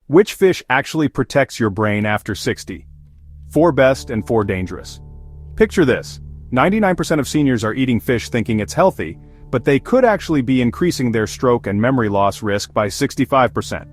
Which fish actually protects your brain after 60? 4 best and 4 dangerous. Picture this. 99% of seniors are eating fish thinking it's healthy, but they could actually be increasing their stroke and memory loss risk by 65%.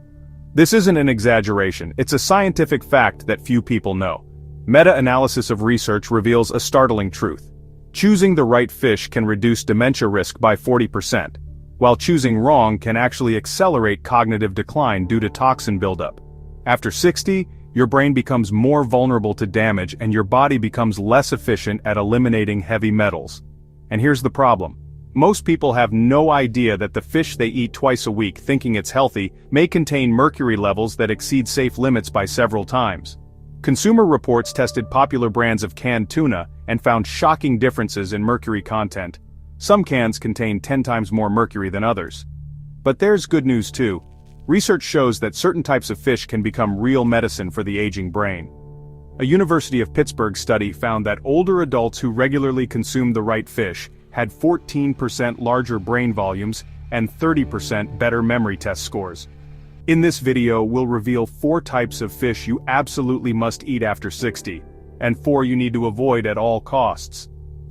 This isn't an exaggeration, it's a scientific fact that few people know. Meta-analysis of research reveals a startling truth. Choosing the right fish can reduce dementia risk by 40%, while choosing wrong can actually accelerate cognitive decline due to toxin buildup. After 60, your brain becomes more vulnerable to damage and your body becomes less efficient at eliminating heavy metals. And here's the problem. Most people have no idea that the fish they eat twice a week thinking it's healthy may contain mercury levels that exceed safe limits by several times. Consumer Reports tested popular brands of canned tuna and found shocking differences in mercury content. Some cans contain 10 times more mercury than others. But there's good news too. Research shows that certain types of fish can become real medicine for the aging brain. A University of Pittsburgh study found that older adults who regularly consumed the right fish had 14% larger brain volumes and 30% better memory test scores. In this video, we'll reveal 4 types of fish you absolutely must eat after 60, and 4 you need to avoid at all costs.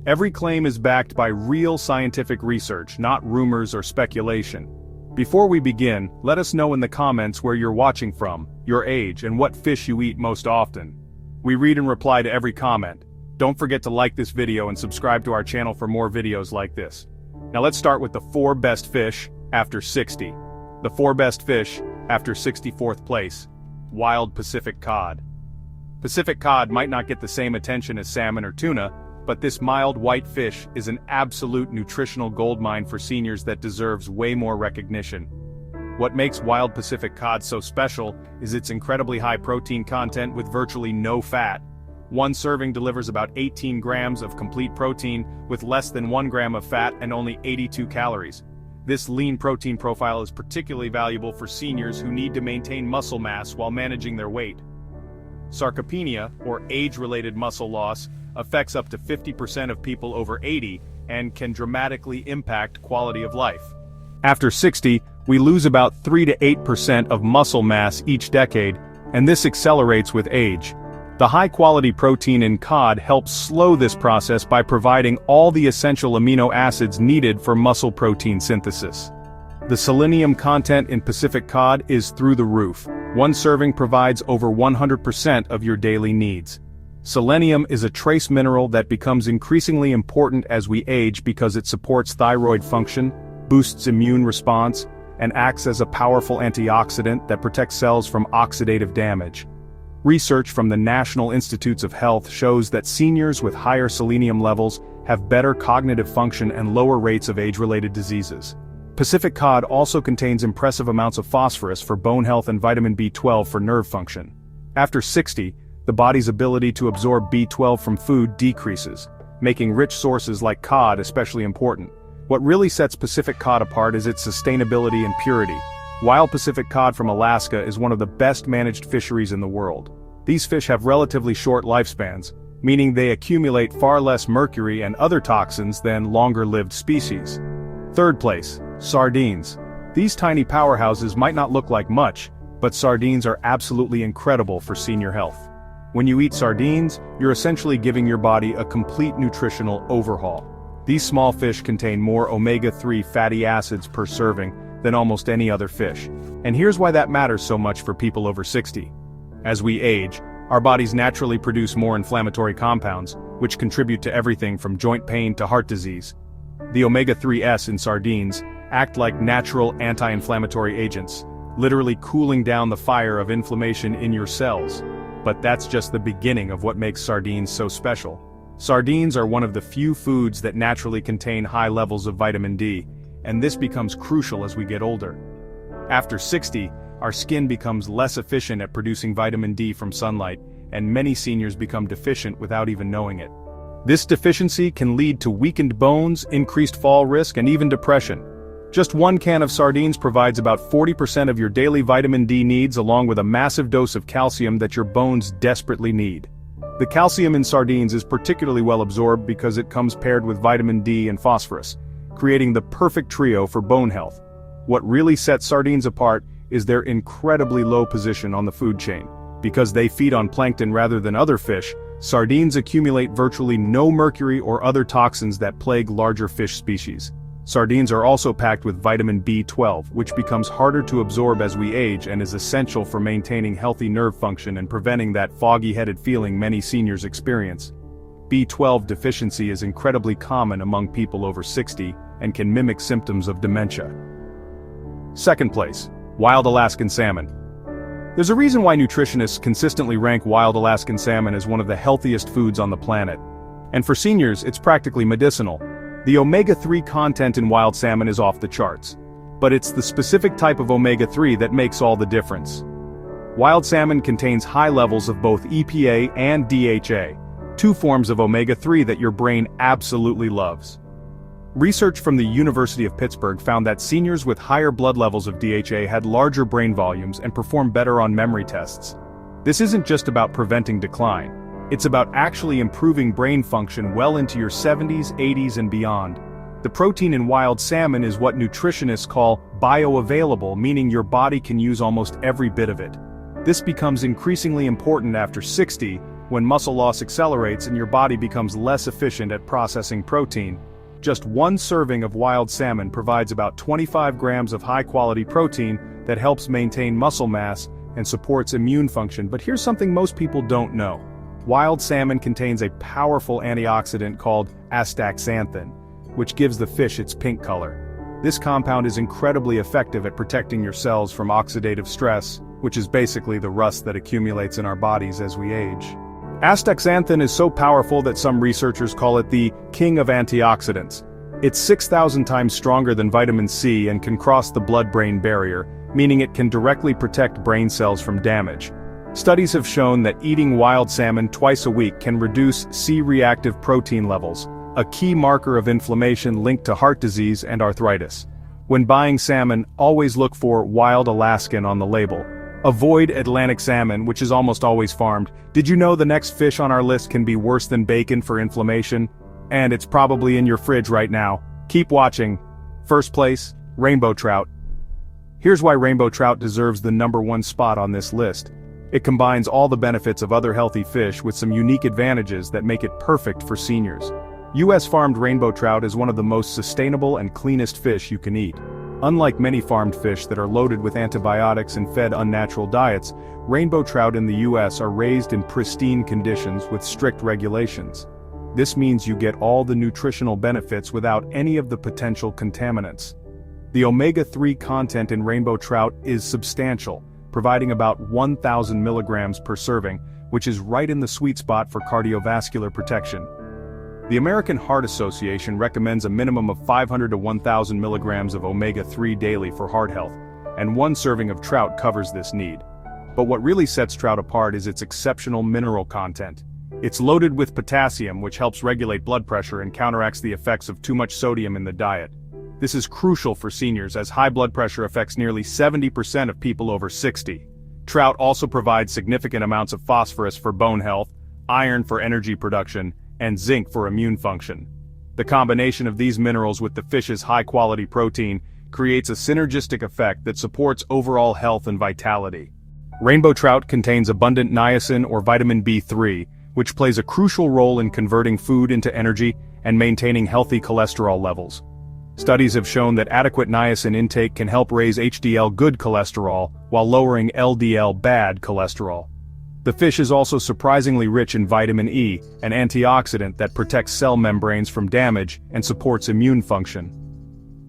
Every claim is backed by real scientific research, not rumors or speculation. Before we begin, let us know in the comments where you're watching from, your age, and what fish you eat most often. We read and reply to every comment. Don't forget to like this video and subscribe to our channel for more videos like this. Now let's start with the 4 best fish after 60. The 4 best fish after 64th place. Wild Pacific cod. Pacific cod might not get the same attention as salmon or tuna, but this mild white fish is an absolute nutritional goldmine for seniors that deserves way more recognition. What makes wild Pacific cod so special is its incredibly high protein content with virtually no fat. One serving delivers about 18 grams of complete protein with less than 1 gram of fat and only 82 calories. This lean protein profile is particularly valuable for seniors who need to maintain muscle mass while managing their weight. Sarcopenia, or age-related muscle loss, affects up to 50% of people over 80 and can dramatically impact quality of life. After 60, we lose about 3 to 8% of muscle mass each decade, and this accelerates with age. The high-quality protein in cod helps slow this process by providing all the essential amino acids needed for muscle protein synthesis. The selenium content in Pacific cod is through the roof. One serving provides over 100% of your daily needs. Selenium is a trace mineral that becomes increasingly important as we age because it supports thyroid function, boosts immune response, and acts as a powerful antioxidant that protects cells from oxidative damage. Research from the National Institutes of Health shows that seniors with higher selenium levels have better cognitive function and lower rates of age-related diseases. Pacific cod also contains impressive amounts of phosphorus for bone health and vitamin B12 for nerve function. After 60, the body's ability to absorb B12 from food decreases, making rich sources like cod especially important. What really sets Pacific cod apart is its sustainability and purity. Wild Pacific cod from Alaska is one of the best managed fisheries in the world. These fish have relatively short lifespans, meaning they accumulate far less mercury and other toxins than longer-lived species. 3rd place, sardines. These tiny powerhouses might not look like much, but sardines are absolutely incredible for senior health. When you eat sardines, you're essentially giving your body a complete nutritional overhaul. These small fish contain more omega-3 fatty acids per serving than almost any other fish. And here's why that matters so much for people over 60. As we age, our bodies naturally produce more inflammatory compounds, which contribute to everything from joint pain to heart disease. The omega-3s in sardines act like natural anti-inflammatory agents, literally cooling down the fire of inflammation in your cells. But that's just the beginning of what makes sardines so special. Sardines are one of the few foods that naturally contain high levels of vitamin D, and this becomes crucial as we get older. After 60, our skin becomes less efficient at producing vitamin D from sunlight, and many seniors become deficient without even knowing it. This deficiency can lead to weakened bones, increased fall risk, and even depression. Just 1 can of sardines provides about 40% of your daily vitamin D needs, along with a massive dose of calcium that your bones desperately need. The calcium in sardines is particularly well absorbed because it comes paired with vitamin D and phosphorus, creating the perfect trio for bone health. What really sets sardines apart is their incredibly low position on the food chain. Because they feed on plankton rather than other fish, sardines accumulate virtually no mercury or other toxins that plague larger fish species. Sardines are also packed with vitamin B12, which becomes harder to absorb as we age and is essential for maintaining healthy nerve function and preventing that foggy-headed feeling many seniors experience. B12 deficiency is incredibly common among people over 60 and can mimic symptoms of dementia. Second place, wild Alaskan salmon. There's a reason why nutritionists consistently rank wild Alaskan salmon as one of the healthiest foods on the planet. And for seniors, it's practically medicinal. The omega-3 content in wild salmon is off the charts. But it's the specific type of omega-3 that makes all the difference. Wild salmon contains high levels of both EPA and DHA, two forms of omega-3 that your brain absolutely loves. Research from the University of Pittsburgh found that seniors with higher blood levels of DHA had larger brain volumes and performed better on memory tests. This isn't just about preventing decline. It's about actually improving brain function well into your 70s, 80s, and beyond. The protein in wild salmon is what nutritionists call bioavailable, meaning your body can use almost every bit of it. This becomes increasingly important after 60, when muscle loss accelerates and your body becomes less efficient at processing protein. Just one serving of wild salmon provides about 25 grams of high-quality protein that helps maintain muscle mass and supports immune function. But here's something most people don't know. Wild salmon contains a powerful antioxidant called astaxanthin, which gives the fish its pink color. This compound is incredibly effective at protecting your cells from oxidative stress, which is basically the rust that accumulates in our bodies as we age. Astaxanthin is so powerful that some researchers call it the king of antioxidants. It's 6,000 times stronger than vitamin C and can cross the blood-brain barrier, meaning it can directly protect brain cells from damage. Studies have shown that eating wild salmon twice a week can reduce C-reactive protein levels, a key marker of inflammation linked to heart disease and arthritis. When buying salmon, always look for wild Alaskan on the label. Avoid Atlantic salmon, which is almost always farmed. Did you know the next fish on our list can be worse than bacon for inflammation? And it's probably in your fridge right now. Keep watching. First place, rainbow trout. Here's why rainbow trout deserves the #1 spot on this list. It combines all the benefits of other healthy fish with some unique advantages that make it perfect for seniors. U.S. farmed rainbow trout is one of the most sustainable and cleanest fish you can eat. Unlike many farmed fish that are loaded with antibiotics and fed unnatural diets, rainbow trout in the U.S. are raised in pristine conditions with strict regulations. This means you get all the nutritional benefits without any of the potential contaminants. The omega-3 content in rainbow trout is substantial, providing about 1,000 milligrams per serving, which is right in the sweet spot for cardiovascular protection. The American Heart Association recommends a minimum of 500 to 1,000 milligrams of omega-3 daily for heart health, and one serving of trout covers this need. But what really sets trout apart is its exceptional mineral content. It's loaded with potassium, which helps regulate blood pressure and counteracts the effects of too much sodium in the diet. This is crucial for seniors as high blood pressure affects nearly 70% of people over 60. Trout also provides significant amounts of phosphorus for bone health, iron for energy production, and zinc for immune function. The combination of these minerals with the fish's high-quality protein creates a synergistic effect that supports overall health and vitality. Rainbow trout contains abundant niacin or vitamin B3, which plays a crucial role in converting food into energy and maintaining healthy cholesterol levels. Studies have shown that adequate niacin intake can help raise HDL good cholesterol while lowering LDL bad cholesterol. The fish is also surprisingly rich in vitamin E, an antioxidant that protects cell membranes from damage and supports immune function.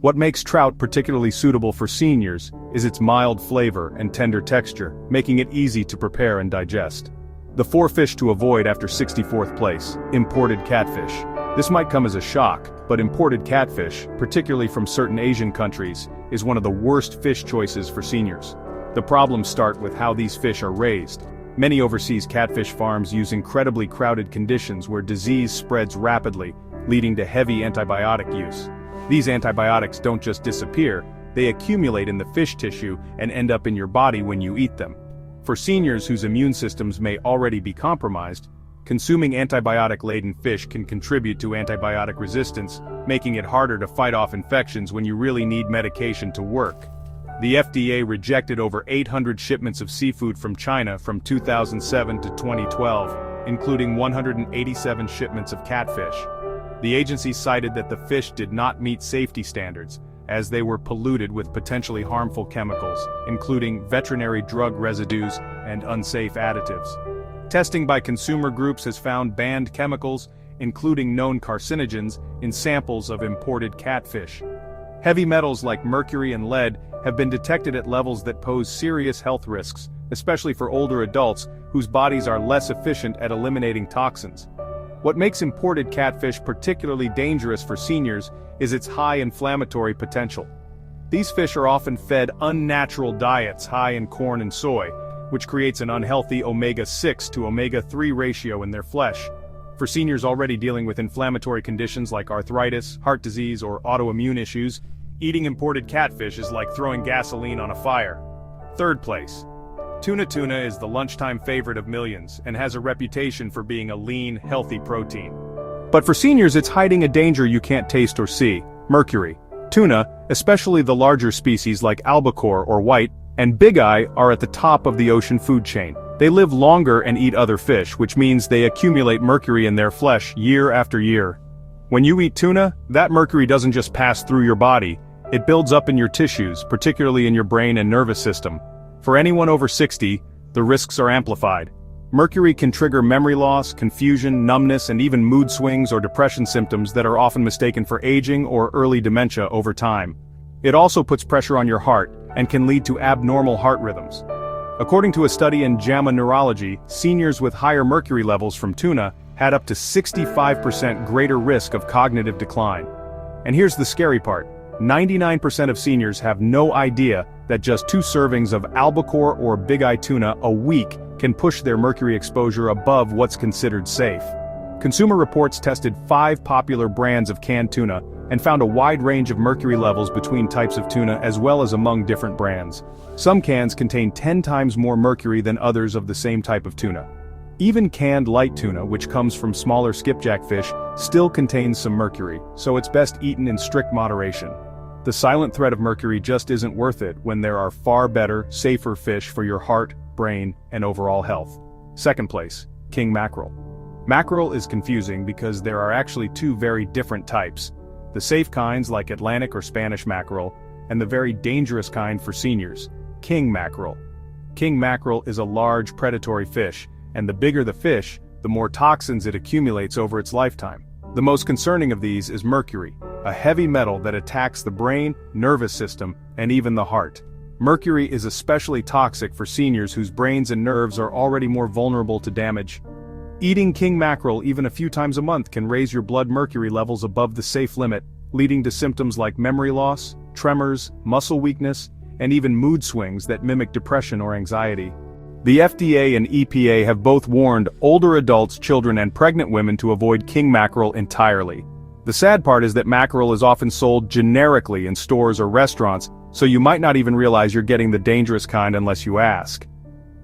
What makes trout particularly suitable for seniors is its mild flavor and tender texture, making it easy to prepare and digest. The 4 fish to avoid after 64th place, imported catfish. This might come as a shock, but imported catfish, particularly from certain Asian countries, is one of the worst fish choices for seniors. The problems start with how these fish are raised. Many overseas catfish farms use incredibly crowded conditions where disease spreads rapidly, leading to heavy antibiotic use. These antibiotics don't just disappear, they accumulate in the fish tissue and end up in your body when you eat them. For seniors whose immune systems may already be compromised, consuming antibiotic-laden fish can contribute to antibiotic resistance, making it harder to fight off infections when you really need medication to work. The FDA rejected over 800 shipments of seafood from China from 2007 to 2012, including 187 shipments of catfish. The agency cited that the fish did not meet safety standards, as they were polluted with potentially harmful chemicals, including veterinary drug residues and unsafe additives. Testing by consumer groups has found banned chemicals, including known carcinogens, in samples of imported catfish. Heavy metals like mercury and lead have been detected at levels that pose serious health risks, especially for older adults whose bodies are less efficient at eliminating toxins. What makes imported catfish particularly dangerous for seniors is its high inflammatory potential. These fish are often fed unnatural diets high in corn and soy, which creates an unhealthy omega-6 to omega-3 ratio in their flesh. For seniors already dealing with inflammatory conditions like arthritis, heart disease, or autoimmune issues, eating imported catfish is like throwing gasoline on a fire. Third place. Tuna is the lunchtime favorite of millions and has a reputation for being a lean, healthy protein. But for seniors, it's hiding a danger you can't taste or see: mercury. Tuna, especially the larger species like albacore or white, and big eye are at the top of the ocean food chain. They live longer and eat other fish, which means they accumulate mercury in their flesh year after year. When you eat tuna, that mercury doesn't just pass through your body, it builds up in your tissues, particularly in your brain and nervous system. For anyone over 60, the risks are amplified. Mercury can trigger memory loss, confusion, numbness, and even mood swings or depression symptoms that are often mistaken for aging or early dementia over time. It also puts pressure on your heart and can lead to abnormal heart rhythms. According to a study in JAMA Neurology, seniors with higher mercury levels from tuna had up to 65% greater risk of cognitive decline. And here's the scary part: 99% of seniors have no idea that just 2 servings of albacore or big-eye tuna a week can push their mercury exposure above what's considered safe. Consumer Reports tested 5 popular brands of canned tuna and found a wide range of mercury levels between types of tuna as well as among different brands. Some cans contain 10 times more mercury than others of the same type of tuna. Even canned light tuna, which comes from smaller skipjack fish, still contains some mercury, so it's best eaten in strict moderation. The silent threat of mercury just isn't worth it when there are far better, safer fish for your heart, brain, and overall health. Second place, king mackerel. Mackerel is confusing because there are actually 2 very different types: the safe kinds like Atlantic or Spanish mackerel, and the very dangerous kind for seniors, king mackerel. King mackerel is a large predatory fish, and the bigger the fish, the more toxins it accumulates over its lifetime. The most concerning of these is mercury, a heavy metal that attacks the brain, nervous system, and even the heart. Mercury is especially toxic for seniors whose brains and nerves are already more vulnerable to damage. Eating king mackerel even a few times a month can raise your blood mercury levels above the safe limit, leading to symptoms like memory loss, tremors, muscle weakness, and even mood swings that mimic depression or anxiety. The FDA and EPA have both warned older adults, children, and pregnant women to avoid king mackerel entirely. The sad part is that mackerel is often sold generically in stores or restaurants, so you might not even realize you're getting the dangerous kind unless you ask.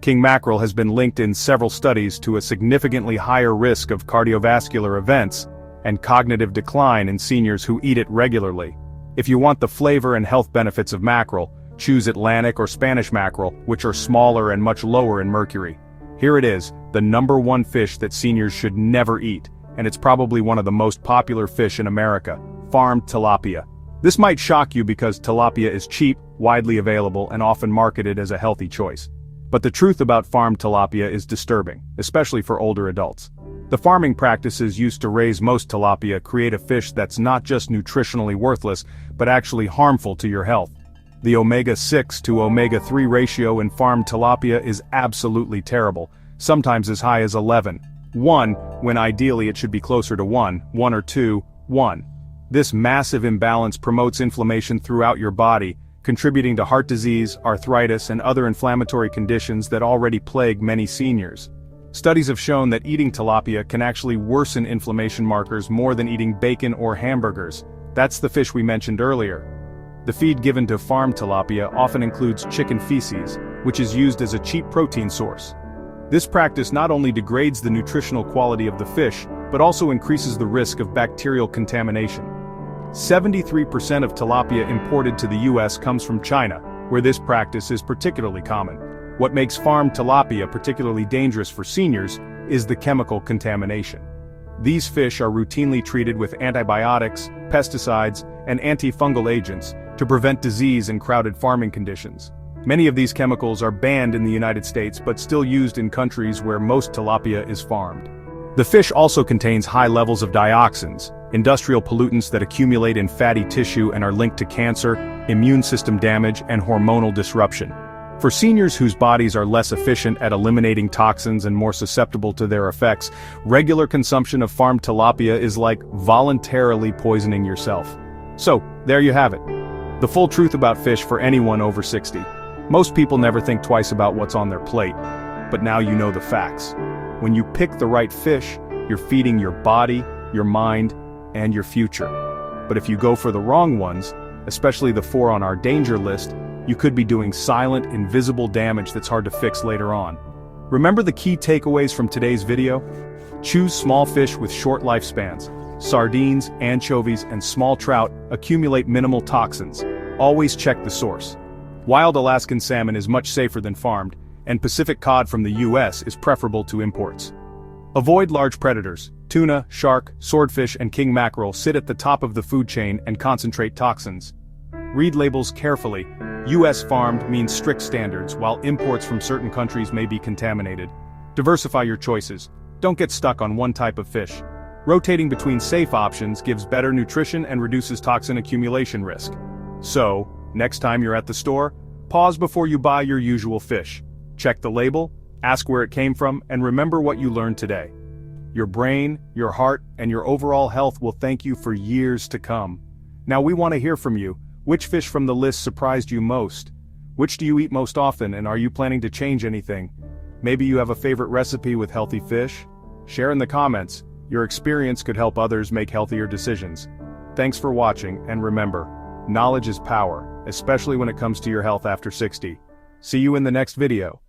King mackerel has been linked in several studies to a significantly higher risk of cardiovascular events and cognitive decline in seniors who eat it regularly. If you want the flavor and health benefits of mackerel, choose Atlantic or Spanish mackerel, which are smaller and much lower in mercury. Here it is, the #1 fish that seniors should never eat, and it's probably one of the most popular fish in America: farmed tilapia. This might shock you because tilapia is cheap, widely available, and often marketed as a healthy choice. But the truth about farmed tilapia is disturbing, especially for older adults. The farming practices used to raise most tilapia create a fish that's not just nutritionally worthless, but actually harmful to your health. The omega-6 to omega-3 ratio in farmed tilapia is absolutely terrible, sometimes as high as 11. 1, when ideally it should be closer to 1 or 2, 1. This massive imbalance promotes inflammation throughout your body, contributing to heart disease, arthritis, and other inflammatory conditions that already plague many seniors. Studies have shown that eating tilapia can actually worsen inflammation markers more than eating bacon or hamburgers. That's the fish we mentioned earlier. The feed given to farmed tilapia often includes chicken feces, which is used as a cheap protein source. This practice not only degrades the nutritional quality of the fish, but also increases the risk of bacterial contamination. 73% of tilapia imported to the US comes from China, where this practice is particularly common. What makes farmed tilapia particularly dangerous for seniors is the chemical contamination. These fish are routinely treated with antibiotics, pesticides, and antifungal agents to prevent disease in crowded farming conditions. Many of these chemicals are banned in the United States but still used in countries where most tilapia is farmed. The fish also contains high levels of dioxins, industrial pollutants that accumulate in fatty tissue and are linked to cancer, immune system damage, and hormonal disruption. For seniors whose bodies are less efficient at eliminating toxins and more susceptible to their effects, regular consumption of farmed tilapia is like voluntarily poisoning yourself. So, there you have it. The full truth about fish for anyone over 60. Most people never think twice about what's on their plate, but now you know the facts. When you pick the right fish, you're feeding your body, your mind, and your future. But if you go for the wrong ones, especially the 4 on our danger list, you could be doing silent, invisible damage that's hard to fix later on. Remember the key takeaways from today's video? Choose small fish with short lifespans. Sardines, anchovies, and small trout accumulate minimal toxins. Always check the source. Wild Alaskan salmon is much safer than farmed, and Pacific cod from the US is preferable to imports. Avoid large predators. Tuna, shark, swordfish, and king mackerel sit at the top of the food chain and concentrate toxins. Read labels carefully. US farmed means strict standards, while imports from certain countries may be contaminated. Diversify your choices. Don't get stuck on one type of fish. Rotating between safe options gives better nutrition and reduces toxin accumulation risk. So, next time you're at the store, pause before you buy your usual fish. Check the label, ask where it came from, and remember what you learned today. Your brain, your heart, and your overall health will thank you for years to come. Now we want to hear from you. Which fish from the list surprised you most? Which do you eat most often, and are you planning to change anything? Maybe you have a favorite recipe with healthy fish? Share in the comments. Your experience could help others make healthier decisions. Thanks for watching, and remember, knowledge is power, especially when it comes to your health after 60. See you in the next video.